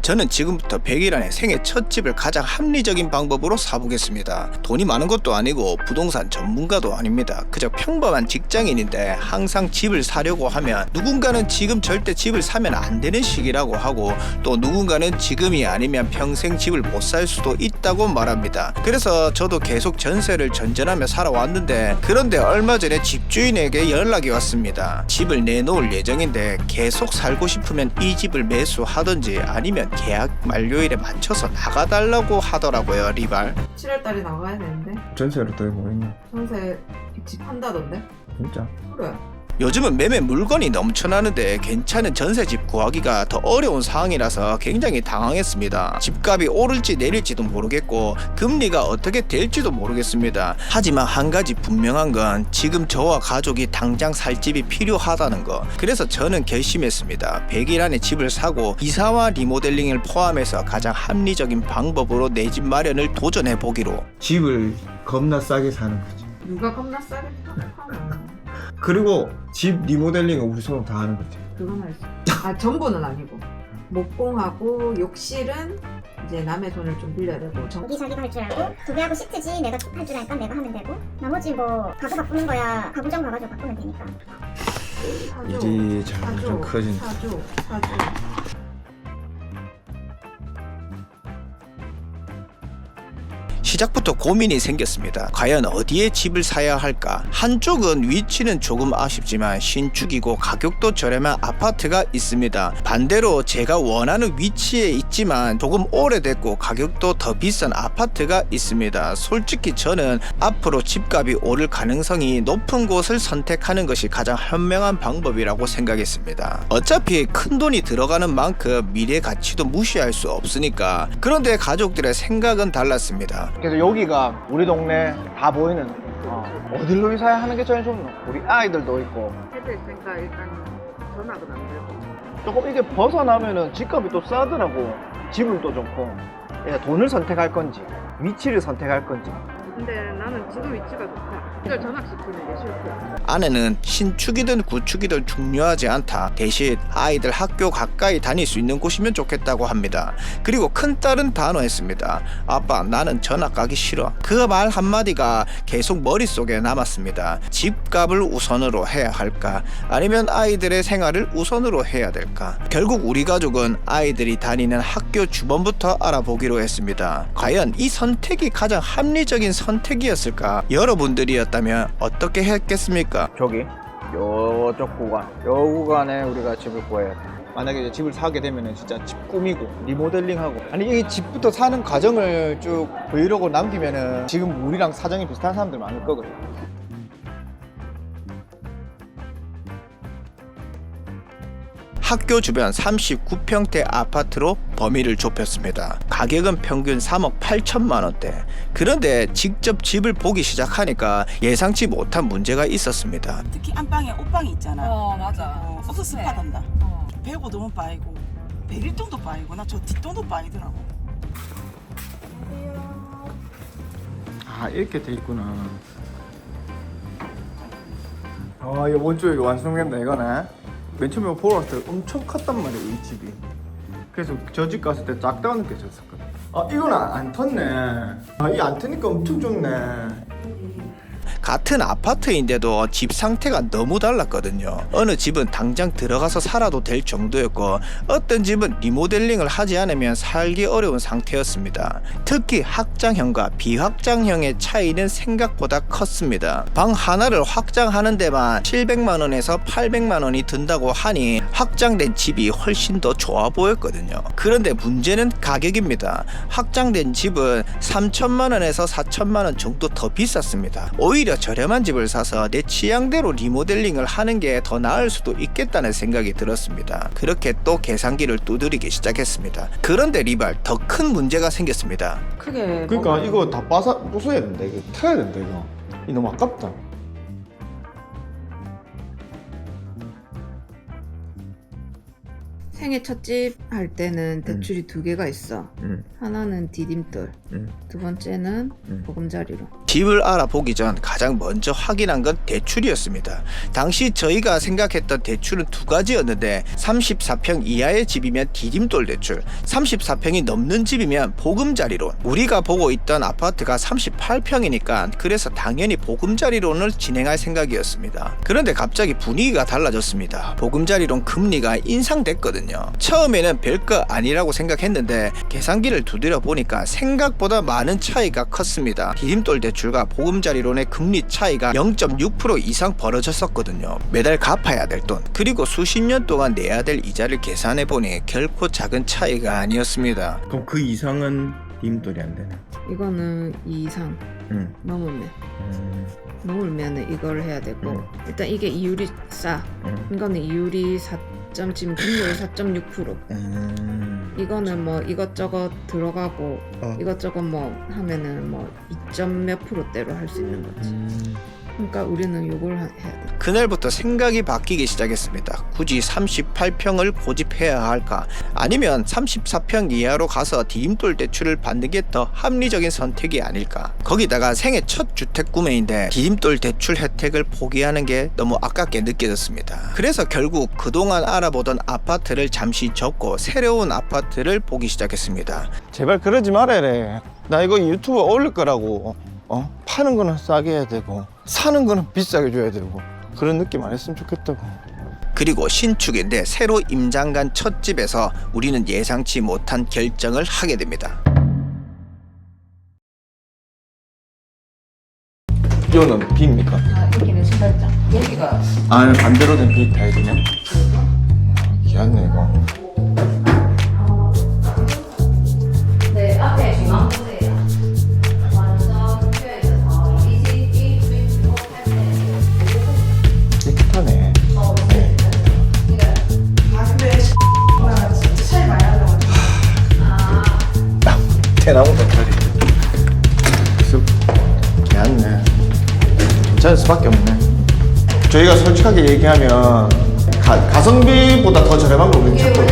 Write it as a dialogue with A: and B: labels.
A: 저는 지금부터 100일 안에 생애 첫 집을 가장 합리적인 방법으로 사보겠습니다. 돈이 많은 것도 아니고 부동산 전문가도 아닙니다. 그저 평범한 직장인인데 항상 집을 사려고 하면 누군가는 지금 절대 집을 사면 안 되는 시기라고 하고 또 누군가는 지금이 아니면 평생 집을 못 살 수도 있다고 말합니다. 그래서 저도 계속 전세를 전전하며 살아왔는데 그런데 얼마 전에 집주인에게 연락이 왔습니다. 집을 내놓을 예정인데 계속 살고 싶으면 이 집을 매수하든지 아니면 계약 만료일에 맞춰서 나가달라고 하더라고요. 리발
B: 7월달에 나가야 되는데
C: 전세로 더 뭐 있나?
B: 전세 집 한다던데?
C: 진짜?
B: 그래.
A: 요즘은 매매 물건이 넘쳐나는데 괜찮은 전세집 구하기가 더 어려운 상황이라서 굉장히 당황했습니다. 집값이 오를지 내릴지도 모르겠고 금리가 어떻게 될지도 모르겠습니다. 하지만 한 가지 분명한 건 지금 저와 가족이 당장 살 집이 필요하다는 거. 그래서 저는 결심했습니다. 100일 안에 집을 사고 이사와 리모델링을 포함해서 가장 합리적인 방법으로 내 집 마련을 도전해 보기로.
C: 집을 겁나 싸게 사는 거지.
B: 누가 겁나 싸게 생각하나.
C: 그리고 집 리모델링은 우리 손으로 다 하는 거지.
B: 그건 할 수. 아 전부는 아니고. 목공하고 욕실은 이제 남의 돈을 좀 빌려야 되고.
D: 여기 자기가 할 줄 알고 도배하고 시트지 내가 할 줄 아니까 내가 하면 되고 나머지 뭐 가구 바꾸는 거야 가구점 가가지고 바꾸면 되니까.
C: 일이 점점 커진다.
B: 사주.
A: 시작부터 고민이 생겼습니다. 과연 어디에 집을 사야 할까? 한쪽은 위치는 조금 아쉽지만 신축이고 가격도 저렴한 아파트가 있습니다. 반대로 제가 원하는 위치에 있지만 조금 오래됐고 가격도 더 비싼 아파트가 있습니다. 솔직히 저는 앞으로 집값이 오를 가능성이 높은 곳을 선택하는 것이 가장 현명한 방법이라고 생각했습니다. 어차피 큰 돈이 들어가는 만큼 미래 가치도 무시할 수 없으니까. 그런데 가족들의 생각은 달랐습니다.
E: 그래서 여기가 우리 동네 다 보이는 어딜로 이사야 하는 게 제일 좋노? 우리 아이들도 있고
B: 해도 있으니까 일단 전화도 안 되고.
E: 조금 이게 벗어나면은 집값이 또 싸더라고. 집은 또 좋고 돈을 선택할 건지 위치를 선택할 건지.
B: 근데 나는 지금 위치가 좋다. 이걸 전학시키는 게 싫고.
A: 아내는 신축이든 구축이든 중요하지 않다. 대신 아이들 학교 가까이 다닐 수 있는 곳이면 좋겠다고 합니다. 그리고 큰딸은 단호했습니다. 아빠, 나는 전학 가기 싫어. 그 말 한마디가 계속 머릿속에 남았습니다. 집값을 우선으로 해야 할까? 아니면 아이들의 생활을 우선으로 해야 될까? 결국 우리 가족은 아이들이 다니는 학교 주변부터 알아보기로 했습니다. 과연 이 선택이 가장 합리적인 선택이었을까? 여러분들이었다면 어떻게 했겠습니까?
E: 저기 요쪽 구간 요 구간에 우리가 집을 구해야 돼. 만약에 이제 집을 사게 되면은 진짜 집 꾸미고 리모델링하고 아니 이 집부터 사는 과정을 쭉 브이로그 남기면은 지금 우리랑 사정이 비슷한 사람들 많을 거거든.
A: 학교 주변 39평대 아파트로 범위를 좁혔습니다. 가격은 평균 3억 8천만 원대. 그런데 직접 집을 보기 시작하니까 예상치 못한 문제가 있었습니다.
F: 특히 안방에 옷방이 있잖아.
B: 맞아.
F: 습습하단다. 배고도 너무 빠이고 베릴동도 빠이고 나 저 뒷동도 빠이더라고.
C: 아 이렇게 돼 있구나. 아 이번 주에 완성된다 이거네. 맨 처음에 보러 왔을 때 엄청 컸단 말이야 이 집이. 그래서 저 집 갔을 때 작다고 느껴졌었거든. 아 이건 안 텄네. 아 이 안 트니까 엄청 좋네.
A: 같은 아파트인데도 집 상태가 너무 달랐거든요. 어느 집은 당장 들어가서 살아도 될 정도였고 어떤 집은 리모델링을 하지 않으면 살기 어려운 상태였습니다. 특히 확장형과 비확장형의 차이는 생각보다 컸습니다. 방 하나를 확장하는 데만 700만 원에서 800만 원이 든다고 하니 확장된 집이 훨씬 더 좋아 보였거든요. 그런데 문제는 가격입니다. 확장된 집은 3천만 원에서 4천만 원 정도 더 비쌌습니다. 오히려 저렴한 집을 사서 내 취향대로 리모델링을 하는 게 더 나을 수도 있겠다는 생각이 들었습니다. 그렇게 또 계산기를 두드리기 시작했습니다. 그런데 리발 더 큰 문제가 생겼습니다.
B: 크게.
C: 그러니까 이거 다 부숴야 된다. 이거 타야 된다 이거. 이 너무 아깝다.
B: 생애 첫집 할 때는 대출이 두 개가 있어. 하나는 디딤돌, 두 번째는 보금자리로.
A: 집을 알아보기 전 가장 먼저 확인한 건 대출이었습니다. 당시 저희가 생각했던 대출은 두 가지였는데 34평 이하의 집이면 디딤돌 대출, 34평이 넘는 집이면 보금자리론. 우리가 보고 있던 아파트가 38평이니까 그래서 당연히 보금자리론을 진행할 생각이었습니다. 그런데 갑자기 분위기가 달라졌습니다. 보금자리론 금리가 인상됐거든요. 처음에는 별거 아니라고 생각했는데 계산기를 두드려 보니까 생각보다 많은 차이가 컸습니다. 디딤돌 대출과 보금자리론의 금리 차이가 0.6% 이상 벌어졌었거든요. 매달 갚아야 될 돈, 그리고 수십 년 동안 내야 될 이자를 계산해 보니 결코 작은 차이가 아니었습니다.
C: 그럼 그 이상은 디딤돌이 안 되네.
B: 이거는 2 이상 넘으면 이걸 해야 되고 일단 이게 이율이 싸. 이거는 이율이 지금 금리율 4.6%. 이거는 뭐 이것저것 들어가고 이것저것 뭐 하면은 뭐 2점 몇 %대로 할 수 있는 거지. 그러니까 우리는 요걸 해야 돼.
A: 그날부터 생각이 바뀌기 시작했습니다. 굳이 38평을 고집해야 할까? 아니면 34평 이하로 가서 디딤돌 대출을 받는 게 더 합리적인 선택이 아닐까? 거기다가 생애 첫 주택 구매인데 디딤돌 대출 혜택을 포기하는 게 너무 아깝게 느껴졌습니다. 그래서 결국 그동안 알아보던 아파트를 잠시 접고 새로운 아파트를 보기 시작했습니다.
C: 제발 그러지 말아래. 나 이거 유튜브에 올릴 거라고. 파는 거는 싸게 해야 되고 사는 거는 비싸게 줘야 되고 그런 느낌 안 했으면 좋겠다고.
A: 그리고 신축인데 새로 임장간 첫 집에서 우리는 예상치 못한 결정을 하게 됩니다.
C: 이거는 B입니까?
B: 여기는 신발장. 여기가
C: 아, 반대로 된 B 타입이냐? 귀찮네 이거.
G: 네, 앞에 중앙 보세요. 완전 펴있어서 이 주인공 할 때.
C: 깨끗하네.
F: 진짜 차이 많이 나가지고.
C: 대나무 배터리. 쑥. 귀찮네. 괜찮을 수밖에 없네. 저희가 솔직하게 얘기하면 가성비보다 더 저렴한 거 우리는 찾고